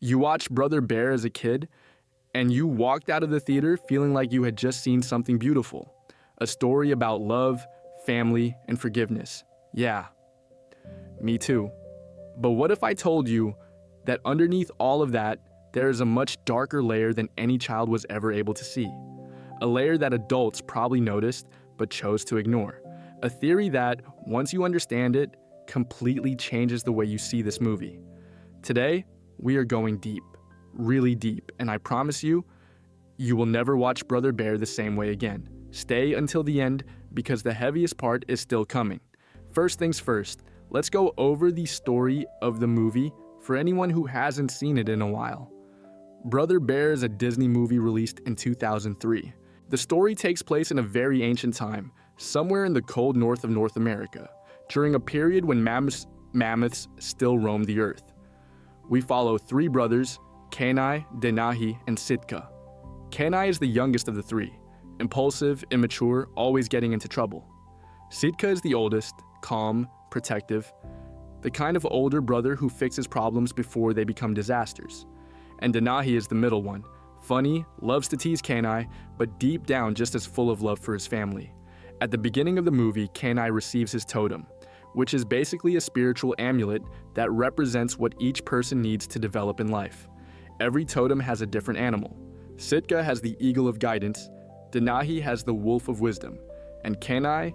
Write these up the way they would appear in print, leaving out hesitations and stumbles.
You watched Brother Bear as a kid, and you walked out of the theater feeling like you had just seen something beautiful. A story about love, family, and forgiveness. Yeah, me too. But what if I told you that underneath all of that, there is a much darker layer than any child was ever able to see? A layer that adults probably noticed but chose to ignore. A theory that, once you understand it, completely changes the way you see this movie. Today, we are going deep, really deep, and I promise you, you will never watch Brother Bear the same way again. Stay until the end because the heaviest part is still coming. First things first, let's go over the story of the movie for anyone who hasn't seen it in a while. Brother Bear is a Disney movie released in 2003. The story takes place in a very ancient time, somewhere in the cold north of North America, during a period when mammoths still roamed the earth. We follow three brothers, Kenai, Denahi, and Sitka. Kenai is the youngest of the three, impulsive, immature, always getting into trouble. Sitka is the oldest, calm, protective, the kind of older brother who fixes problems before they become disasters. And Denahi is the middle one, funny, loves to tease Kenai, but deep down just as full of love for his family. At the beginning of the movie, Kenai receives his totem, which is basically a spiritual amulet that represents what each person needs to develop in life. Every totem has a different animal. Sitka has the eagle of guidance, Denahi has the wolf of wisdom, and Kenai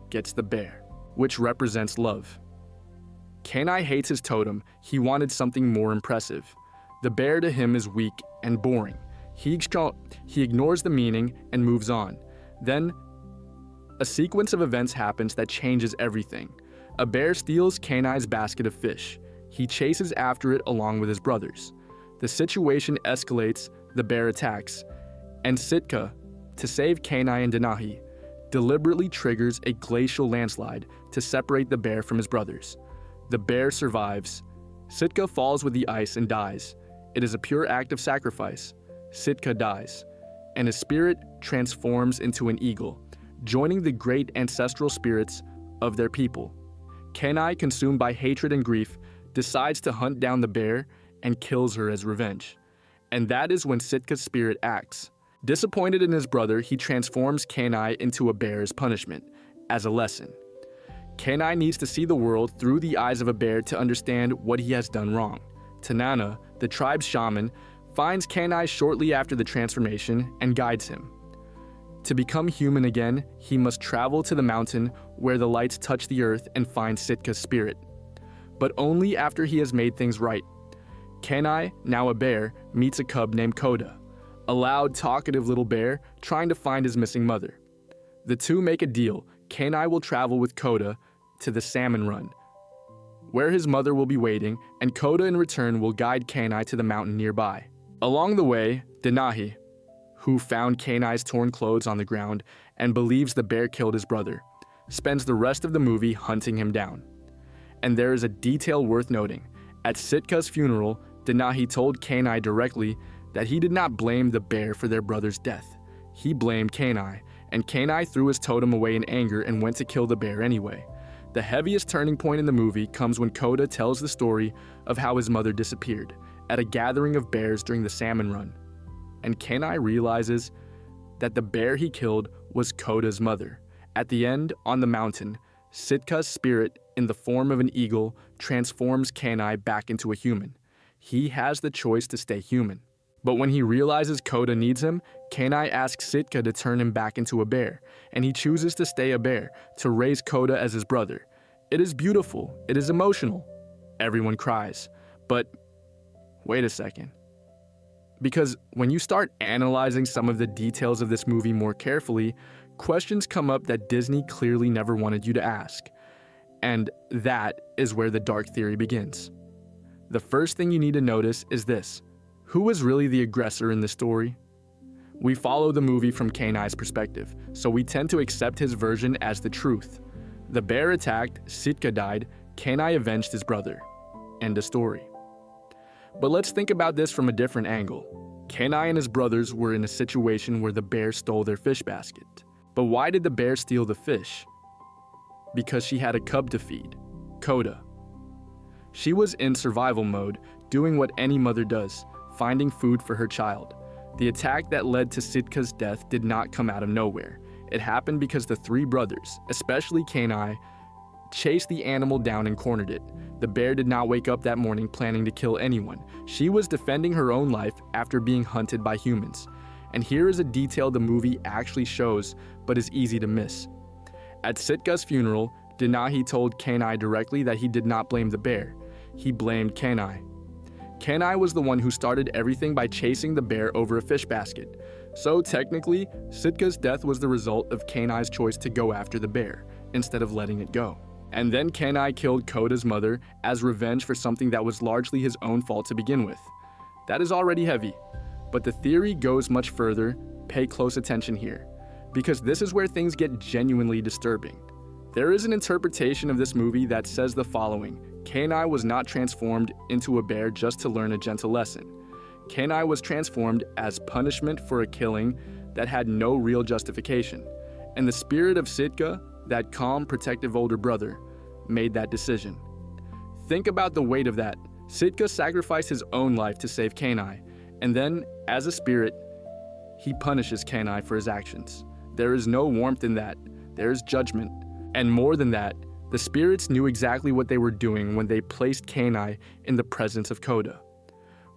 gets the bear, which represents love. Kenai hates his totem. He wanted something more impressive. The bear to him is weak and boring. He ignores the meaning and moves on. Then, a sequence of events happens that changes everything. A bear steals Kenai's basket of fish. He chases after it along with his brothers. The situation escalates, the bear attacks, and Sitka, to save Kenai and Denahi, deliberately triggers a glacial landslide to separate the bear from his brothers. The bear survives. Sitka falls with the ice and dies. It is a pure act of sacrifice. Sitka dies, and his spirit transforms into an eagle, joining the great ancestral spirits of their people. Kenai, consumed by hatred and grief, decides to hunt down the bear and kills her as revenge. And that is when Sitka's spirit acts. Disappointed in his brother, he transforms Kenai into a bear as punishment, as a lesson. Kenai needs to see the world through the eyes of a bear to understand what he has done wrong. Tanana, the tribe's shaman, finds Kenai shortly after the transformation and guides him. To become human again, he must travel to the mountain where the lights touch the earth and find Sitka's spirit. But only after he has made things right. Kenai, now a bear, meets a cub named Koda, a loud, talkative little bear trying to find his missing mother. The two make a deal. Kenai will travel with Koda to the salmon run, where his mother will be waiting, and Koda in return will guide Kenai to the mountain nearby. Along the way, Denahi, who found Kenai's torn clothes on the ground and believes the bear killed his brother, spends the rest of the movie hunting him down. And there is a detail worth noting. At Sitka's funeral, Denahi told Kenai directly that he did not blame the bear for their brother's death. He blamed Kenai, and Kenai threw his totem away in anger and went to kill the bear anyway. The heaviest turning point in the movie comes when Koda tells the story of how his mother disappeared at a gathering of bears during the salmon run. And Kenai realizes that the bear he killed was Koda's mother. At the end, on the mountain, Sitka's spirit, in the form of an eagle, transforms Kenai back into a human. He has the choice to stay human. But when he realizes Koda needs him, Kenai asks Sitka to turn him back into a bear, and he chooses to stay a bear, to raise Koda as his brother. It is beautiful. It is emotional. Everyone cries. But wait a second. Because when you start analyzing some of the details of this movie more carefully, questions come up that Disney clearly never wanted you to ask. And that is where the dark theory begins. The first thing you need to notice is this. Who was really the aggressor in this story? We follow the movie from Kenai's perspective, so we tend to accept his version as the truth. The bear attacked, Sitka died, Kenai avenged his brother. End of story. But let's think about this from a different angle. Kenai and his brothers were in a situation where the bear stole their fish basket. But why did the bear steal the fish? Because she had a cub to feed, Koda. She was in survival mode, doing what any mother does, finding food for her child. The attack that led to Sitka's death did not come out of nowhere. It happened because the three brothers, especially Kenai, chased the animal down and cornered it. The bear did not wake up that morning planning to kill anyone. She was defending her own life after being hunted by humans. And here is a detail the movie actually shows, but is easy to miss. At Sitka's funeral, Denahi told Kenai directly that he did not blame the bear. He blamed Kenai. Kenai was the one who started everything by chasing the bear over a fish basket. So technically, Sitka's death was the result of Kenai's choice to go after the bear, instead of letting it go. And then Kenai killed Koda's mother as revenge for something that was largely his own fault to begin with. That is already heavy, but the theory goes much further. Pay close attention here, because this is where things get genuinely disturbing. There is an interpretation of this movie that says the following: Kenai was not transformed into a bear just to learn a gentle lesson. Kenai was transformed as punishment for a killing that had no real justification. And the spirit of Sitka, that calm, protective older brother, made that decision. Think about the weight of that. Sitka sacrificed his own life to save Kenai, and then, as a spirit, he punishes Kenai for his actions. There is no warmth in that. There is judgment. And more than that, the spirits knew exactly what they were doing when they placed Kenai in the presence of Koda.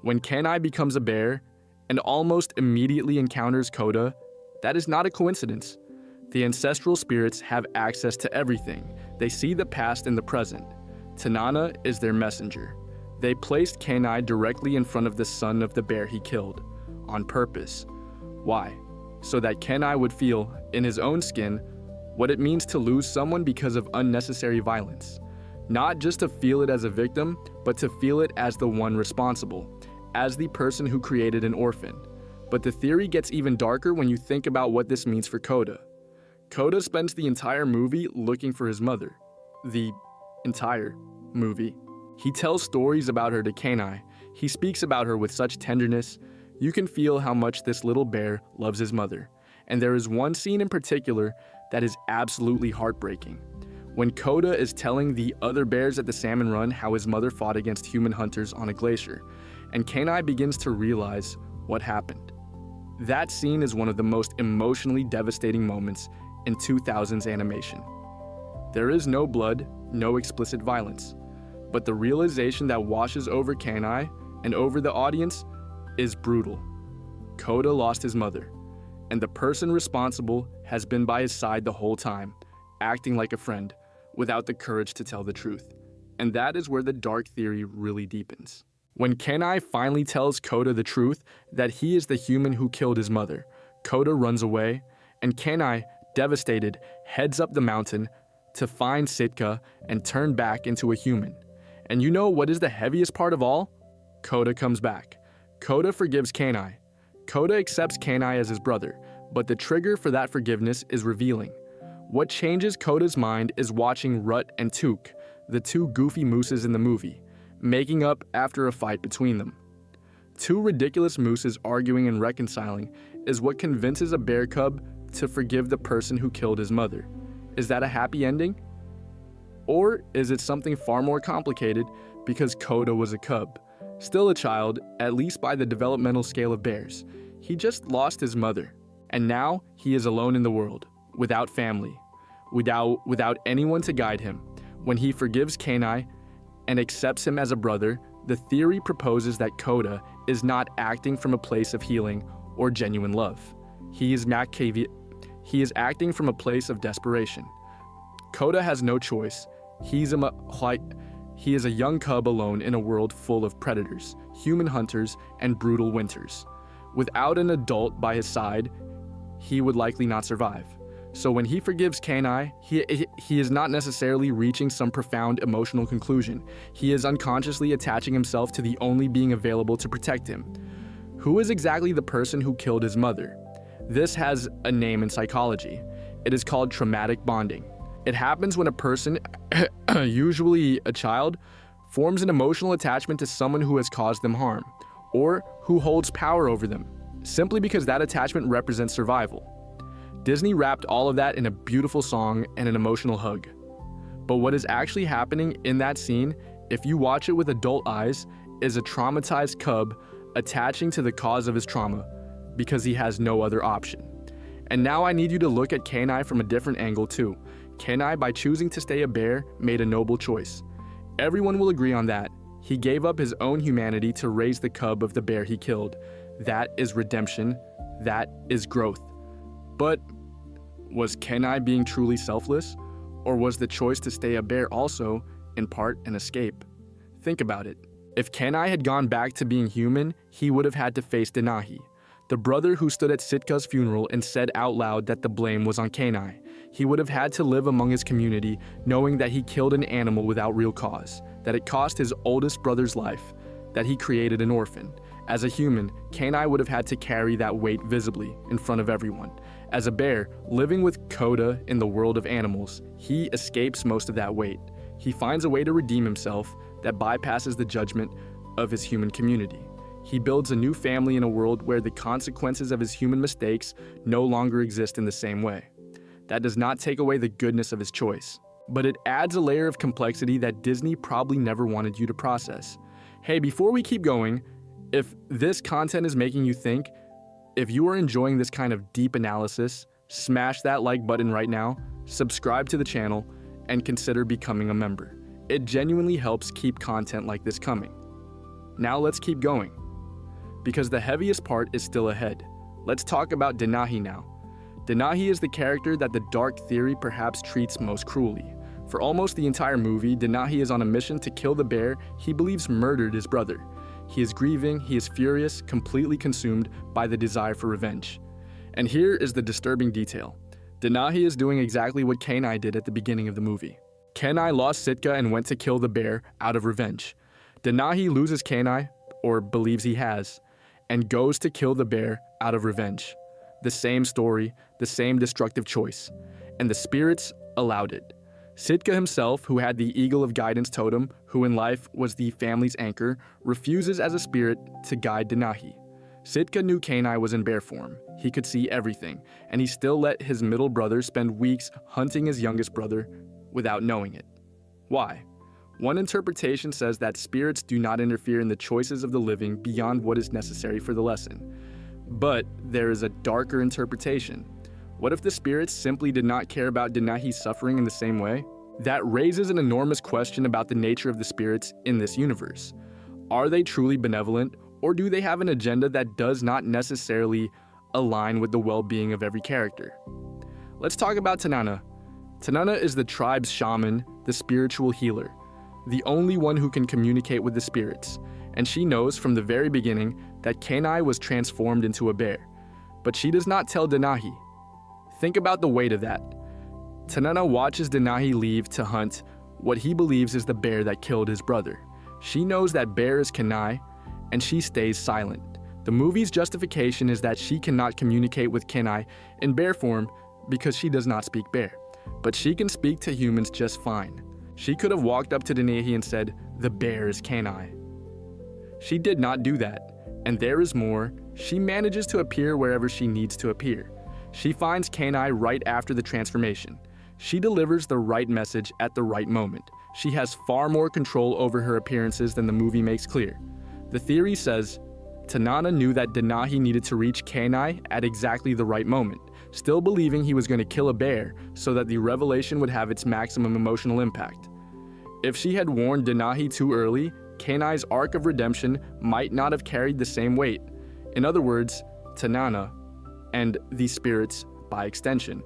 When Kenai becomes a bear and almost immediately encounters Koda, that is not a coincidence. The ancestral spirits have access to everything. They see the past and the present. Tanana is their messenger. They placed Kenai directly in front of the son of the bear he killed, on purpose. Why? So that Kenai would feel, in his own skin, what it means to lose someone because of unnecessary violence. Not just to feel it as a victim, but to feel it as the one responsible, as the person who created an orphan. But the theory gets even darker when you think about what this means for Koda. Koda spends the entire movie looking for his mother. The entire movie. He tells stories about her to Kenai. He speaks about her with such tenderness. You can feel how much this little bear loves his mother. And there is one scene in particular that is absolutely heartbreaking. When Koda is telling the other bears at the salmon run how his mother fought against human hunters on a glacier, and Kenai begins to realize what happened. That scene is one of the most emotionally devastating moments in 2000s animation. There is no blood, no explicit violence, but the realization that washes over Kenai and over the audience is brutal. Koda lost his mother, and the person responsible has been by his side the whole time, acting like a friend, without the courage to tell the truth. And that is where the dark theory really deepens. When Kenai finally tells Koda the truth, that he is the human who killed his mother, Koda runs away, and Kenai, devastated, heads up the mountain to find Sitka and turn back into a human. And you know what is the heaviest part of all? Koda comes back. Koda forgives Kenai. Koda accepts Kenai as his brother, but the trigger for that forgiveness is revealing. What changes Koda's mind is watching Rut and Took, the two goofy mooses in the movie, making up after a fight between them. Two ridiculous mooses arguing and reconciling is what convinces a bear cub to forgive the person who killed his mother. Is that a happy ending? Or is it something far more complicated because Koda was a cub? Still a child, at least by the developmental scale of bears. He just lost his mother. And now he is alone in the world, without family, without anyone to guide him. When he forgives Kenai and accepts him as a brother, the theory proposes that Koda is not acting from a place of healing or genuine love. He is acting from a place of desperation. Koda has no choice. He is a young cub alone in a world full of predators, human hunters, and brutal winters. Without an adult by his side, he would likely not survive. So when he forgives Kenai, he is not necessarily reaching some profound emotional conclusion. He is unconsciously attaching himself to the only being available to protect him. Who is exactly the person who killed his mother? This has a name in psychology. It is called traumatic bonding. It happens when a person, usually a child, forms an emotional attachment to someone who has caused them harm, or who holds power over them, simply because that attachment represents survival. Disney wrapped all of that in a beautiful song and an emotional hug. But what is actually happening in that scene, if you watch it with adult eyes, is a traumatized cub attaching to the cause of his trauma because he has no other option. And now I need you to look at Kenai from a different angle too. Kenai, by choosing to stay a bear, made a noble choice. Everyone will agree on that. He gave up his own humanity to raise the cub of the bear he killed. That is redemption. That is growth. But was Kenai being truly selfless? Or was the choice to stay a bear also, in part, an escape? Think about it. If Kenai had gone back to being human, he would have had to face Denahi, the brother who stood at Sitka's funeral and said out loud that the blame was on Kenai. He would have had to live among his community knowing that he killed an animal without real cause, that it cost his oldest brother's life, that he created an orphan. As a human, Kenai would have had to carry that weight visibly in front of everyone. As a bear, living with Koda in the world of animals, he escapes most of that weight. He finds a way to redeem himself that bypasses the judgment of his human community. He builds a new family in a world where the consequences of his human mistakes no longer exist in the same way. That does not take away the goodness of his choice, but it adds a layer of complexity that Disney probably never wanted you to process. Hey, before we keep going, if this content is making you think, if you are enjoying this kind of deep analysis, smash that like button right now, subscribe to the channel, and consider becoming a member. It genuinely helps keep content like this coming. Now let's keep going, because the heaviest part is still ahead. Let's talk about Denahi now. Denahi is the character that the dark theory perhaps treats most cruelly. For almost the entire movie, Denahi is on a mission to kill the bear he believes murdered his brother. He is grieving, he is furious, completely consumed by the desire for revenge. And here is the disturbing detail. Denahi is doing exactly what Kenai did at the beginning of the movie. Kenai lost Sitka and went to kill the bear out of revenge. Denahi loses Kenai, or believes he has, and goes to kill the bear out of revenge. The same story, the same destructive choice. And the spirits allowed it. Sitka himself, who had the Eagle of Guidance totem, who in life was the family's anchor, refuses as a spirit to guide Denahi. Sitka knew Kenai was in bear form. He could see everything, and he still let his middle brother spend weeks hunting his youngest brother without knowing it. Why? One interpretation says that spirits do not interfere in the choices of the living beyond what is necessary for the lesson. But there is a darker interpretation. What if the spirits simply did not care about Denahi's suffering in the same way? That raises an enormous question about the nature of the spirits in this universe. Are they truly benevolent, or do they have an agenda that does not necessarily align with the well-being of every character? Let's talk about Tanana. Tanana is the tribe's shaman, the spiritual healer, the only one who can communicate with the spirits, and she knows from the very beginning that Kenai was transformed into a bear. But she does not tell Denahi. Think about the weight of that. Tanana watches Denahi leave to hunt what he believes is the bear that killed his brother. She knows that bear is Kenai, and she stays silent. The movie's justification is that she cannot communicate with Kenai in bear form because she does not speak bear. But she can speak to humans just fine. She could have walked up to Denahi and said, "The bear is Kenai." She did not do that, and there is more. She manages to appear wherever she needs to appear. She finds Kenai right after the transformation. She delivers the right message at the right moment. She has far more control over her appearances than the movie makes clear. The theory says Tanana knew that Denahi needed to reach Kenai at exactly the right moment, still believing he was going to kill a bear so that the revelation would have its maximum emotional impact. If she had warned Denahi too early, Kenai's arc of redemption might not have carried the same weight. In other words, Tanana, and the spirits, by extension,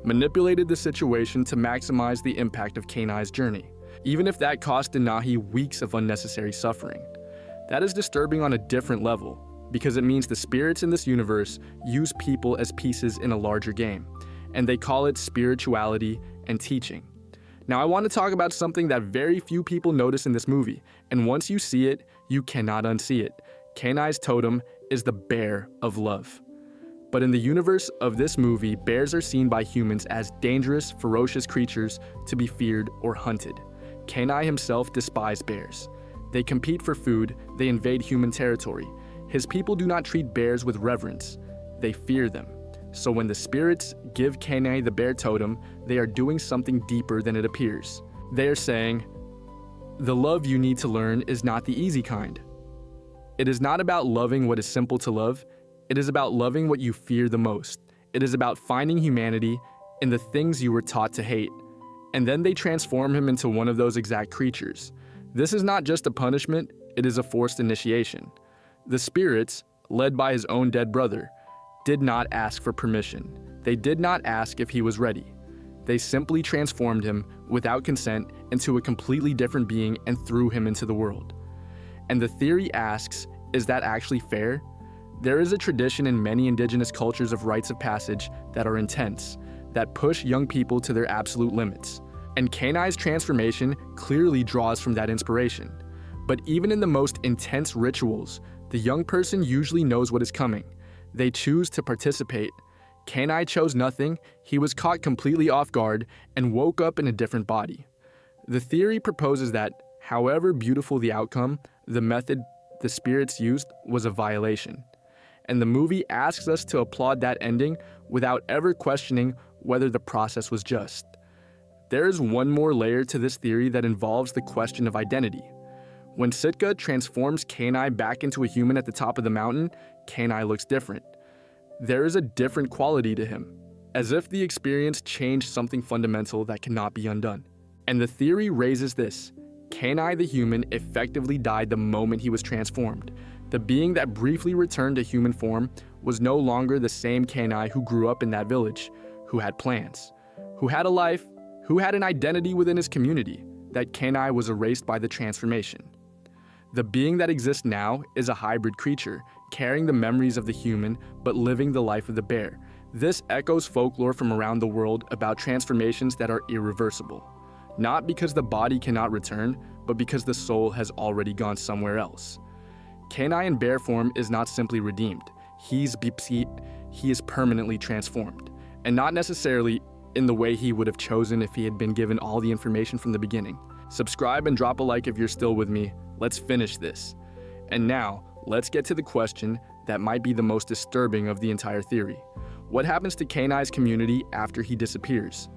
manipulated the situation to maximize the impact of Kenai's journey, even if that cost Denahi weeks of unnecessary suffering. That is disturbing on a different level, because it means the spirits in this universe use people as pieces in a larger game, and they call it spirituality and teaching. Now I want to talk about something that very few people notice in this movie, and once you see it, you cannot unsee it. Kenai's totem is the bear of love. But in the universe of this movie, bears are seen by humans as dangerous, ferocious creatures to be feared or hunted. Kenai himself despised bears. They compete for food, they invade human territory. His people do not treat bears with reverence, they fear them. So when the spirits give Kenai the bear totem, they are doing something deeper than it appears. They are saying, the love you need to learn is not the easy kind. It is not about loving what is simple to love. It is about loving what you fear the most. It is about finding humanity in the things you were taught to hate. And then they transform him into one of those exact creatures. This is not just a punishment, it is a forced initiation. The spirits, led by his own dead brother, did not ask for permission. They did not ask if he was ready. They simply transformed him without consent into a completely different being and threw him into the world. And the theory asks, is that actually fair? There is a tradition in many indigenous cultures of rites of passage that are intense, that push young people to their absolute limits. And Kenai's transformation clearly draws from that inspiration. But even in the most intense rituals, the young person usually knows what is coming. They choose to participate. Kenai chose nothing, he was caught completely off guard and woke up in a different body. The theory proposes that, however beautiful the outcome, the method the spirits used was a violation. And the movie asks us to applaud that ending without ever questioning whether the process was just. There is one more layer to this theory that involves the question of identity. When Sitka transforms Kenai back into a human at the top of the mountain, Kenai looks different. There is a different quality to him, as if the experience changed something fundamental that cannot be undone. And the theory raises this: Kenai the human effectively died the moment he was transformed. The being that briefly returned to human form was no longer the same Kenai who grew up in that village, who had plans, who had a life, who had an identity within his community. That Kenai was erased by the transformation. The being that exists now is a hybrid creature, carrying the memories of the human but living the life of the bear. This echoes folklore from around the world about transformations that are irreversible. Not because the body cannot return, but because the soul has already gone somewhere else. Kenai in bear form is not simply redeemed. He is permanently transformed, and not necessarily in the way he would have chosen if he had been given all the information from the beginning. Subscribe and drop a like if you're still with me. Let's finish this. And now, let's get to the question that might be the most disturbing of the entire theory. What happens to Kenai's community after he disappears?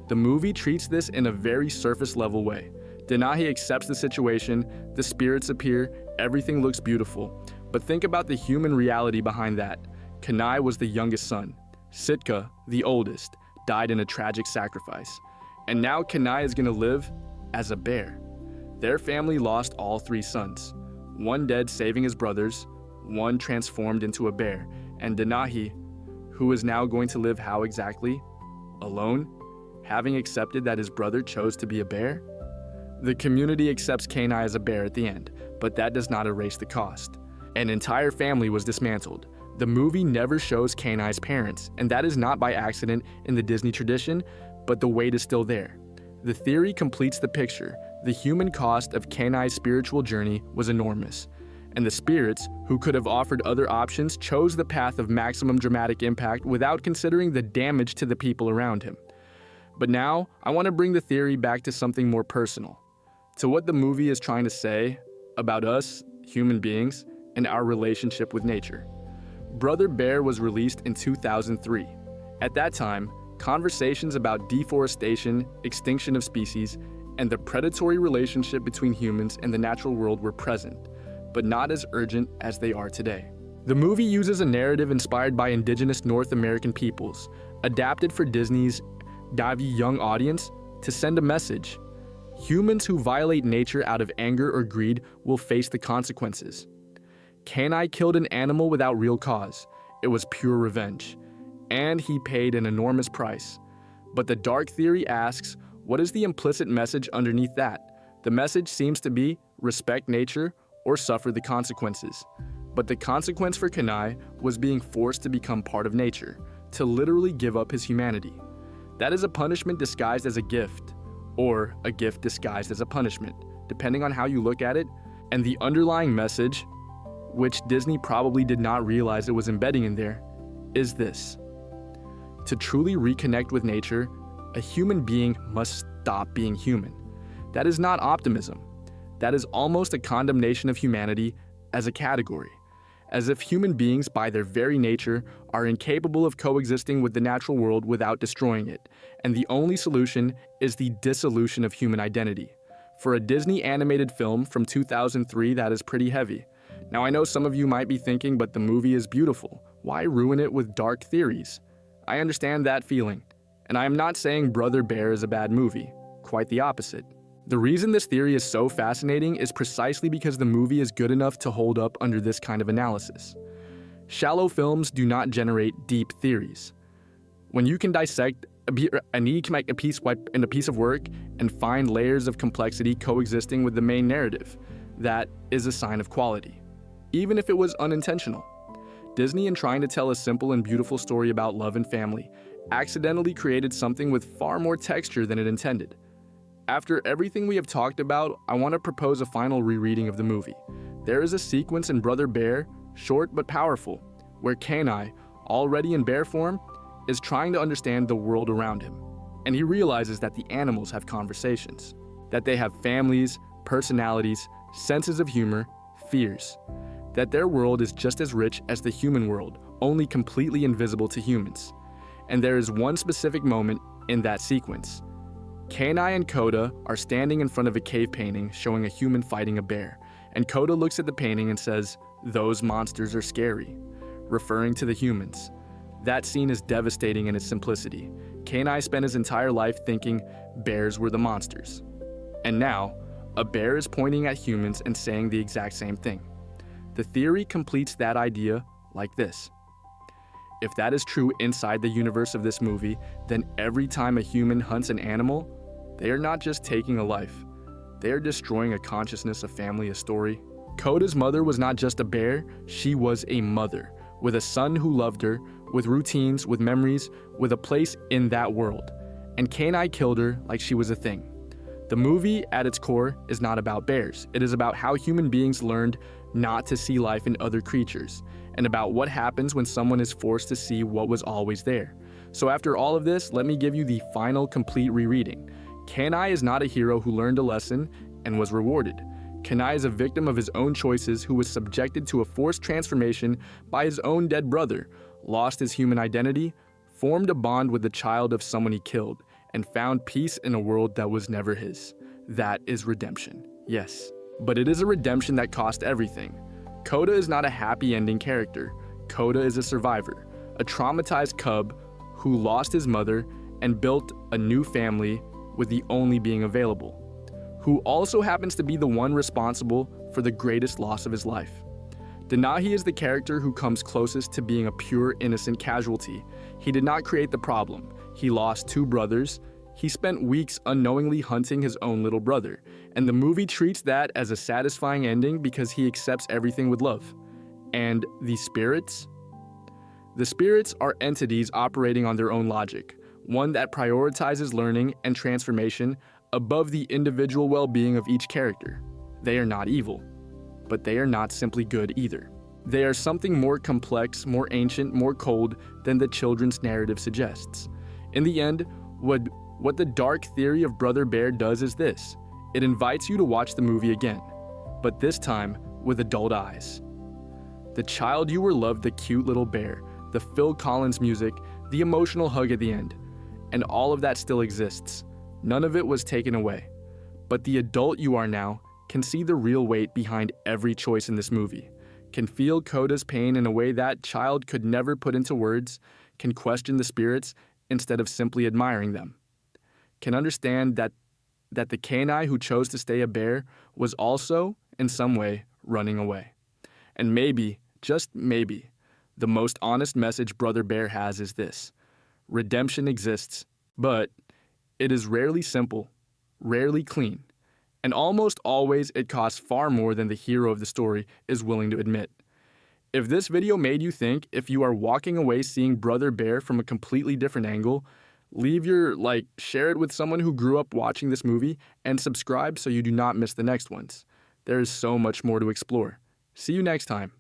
The movie treats this in a very surface level way. Denahi accepts the situation, the spirits appear, everything looks beautiful. But think about the human reality behind that. Kenai was the youngest son. Sitka, the oldest, died in a tragic sacrifice. And now Kenai is going to live as a bear. Their family lost all three sons. One dead saving his brothers, one transformed into a bear, and Denahi, who is now going to live how exactly? Alone? Having accepted that his brother chose to be a bear? The community accepts Kenai as a bear at the end, but that does not erase the cost. An entire family was dismantled. The movie never shows Kenai's parents, and that is not by accident in the Disney tradition, but the weight is still there. The theory completes the picture. The human cost of Kenai's spiritual journey was enormous, and the spirits, who could have offered other options, chose the path of maximum dramatic impact without considering the damage to the people around him. But now, I want to bring the theory back to something more personal, to what the movie is trying to say about us, human beings, and our relationship with nature. Brother Bear was released in 2003. At that time, conversations about deforestation, extinction of species, and the predatory relationship between humans and the natural world were present, but not as urgent as they are today. The movie uses a narrative inspired by indigenous North American peoples, adapted for Disney's Davi young audience, to send a message. Humans who violate nature out of anger or greed will face the consequences. Kenai killed an animal without real cause. It was pure revenge. And he paid an enormous price. But the dark theory asks, what is the implicit message underneath that? The message seems to be respect nature or suffer the consequences. But the consequence for Kenai was being forced to become part of nature, to literally give up his humanity. That is a punishment disguised as a gift, or a gift disguised as a punishment, depending on how you look at it. And the underlying message, which Disney probably did not realize it was embedding in there, is this. To truly reconnect with nature, a human being must stop being human. That is not optimism. That is almost a condemnation of humanity as a category, as if human beings by their very nature are incapable of coexisting with the natural world without destroying it, and the only solution is the dissolution of human identity. For a Disney animated film from 2003, that is pretty heavy. Now I know some of you might be thinking, but the movie is beautiful. Why ruin it with dark theories? I understand that feeling. And I am not saying Brother Bear is a bad movie. Quite the opposite. The reason this theory is so fascinating is precisely because the movie is good enough to hold up under this kind of analysis. Shallow films do not generate deep theories. When you can dissect a piece of work and find layers of complexity coexisting with the main narrative, that is a sign of quality, even if it was unintentional. Disney, in trying to tell a simple and beautiful story about love and family, accidentally created something with far more texture than it intended. After everything we have talked about, I want to propose a final rereading of the movie. There is a sequence in Brother Bear, short but powerful, where Kenai, already in bear form, is trying to understand the world around him. And he realizes that the animals have conversations, that they have families, personalities, senses of humor, fears, that their world is just as rich as the human world, only completely invisible to humans. And there is one specific moment in that sequence. Kenai and Koda are standing in front of a cave painting showing a human fighting a bear, and Koda looks at the painting and says, "Those monsters are scary," referring to the humans. That scene is devastating in its simplicity. Kenai spent his entire life thinking bears were the monsters. And now, a bear is pointing at humans and saying the exact same thing. The theory completes that idea like this. If that is true inside the universe of this movie, then every time a human hunts an animal, they are not just taking a life. They are destroying a consciousness, a family, a story. Koda's mother was not just a bear, she was a mother, with a son who loved her, with routines, with memories, with a place in that world. And Kenai killed her like she was a thing. The movie, at its core, is not about bears. It is about how human beings learned not to see life in other creatures, and about what happens when someone is forced to see what was always there. So after all of this, let me give you the final complete rereading. Kenai is not a hero who learned a lesson and was rewarded. Kenai is a victim of his own choices who was subjected to a forced transformation by his own dead brother, lost his human identity, formed a bond with the child of someone he killed, and found peace in a world that was never his. That is redemption. Yes, but it is a redemption that cost everything. Koda is not a happy ending character. Koda is a survivor, a traumatized cub who lost his mother and built a new family with the only being available, who also happens to be the one responsible for the greatest loss of his life. Denahi is the character who comes closest to being a pure, innocent casualty. He did not create the problem. He lost two brothers. He spent weeks unknowingly hunting his own little brother, and the movie treats that as a satisfying ending because he accepts everything with love. And the spirits? The spirits are entities operating on their own logic, one that prioritizes learning and transformation above the individual well-being of each character. They are not evil, but they are not simply good either. They are something more complex, more ancient, more cold than the children's narrative suggests. In the end, what the dark theory of Brother Bear does is this. It invites you to watch the movie again, but this time with adult eyes. The child you were loved, the cute little bear, the Phil Collins music, the emotional hug at the end, and all of that still exists. None of it was taken away. But the adult you are now can see the real weight behind every choice in this movie, can feel Koda's pain in a way that child could never put into words, can question the spirits instead of simply admiring them, can understand that the Kenai who chose to stay a bear was also, in some way, running away. And maybe, just maybe, the most honest message Brother Bear has is this: redemption exists, but it is rarely simple, rarely clean, and almost always it costs far more than the hero of the story is willing to admit. If this video made you think, if you are walking away seeing Brother Bear from a completely different angle, leave your like, share it with someone who grew up watching this movie, and subscribe so you do not miss the next ones. There is so much more to explore. See you next time.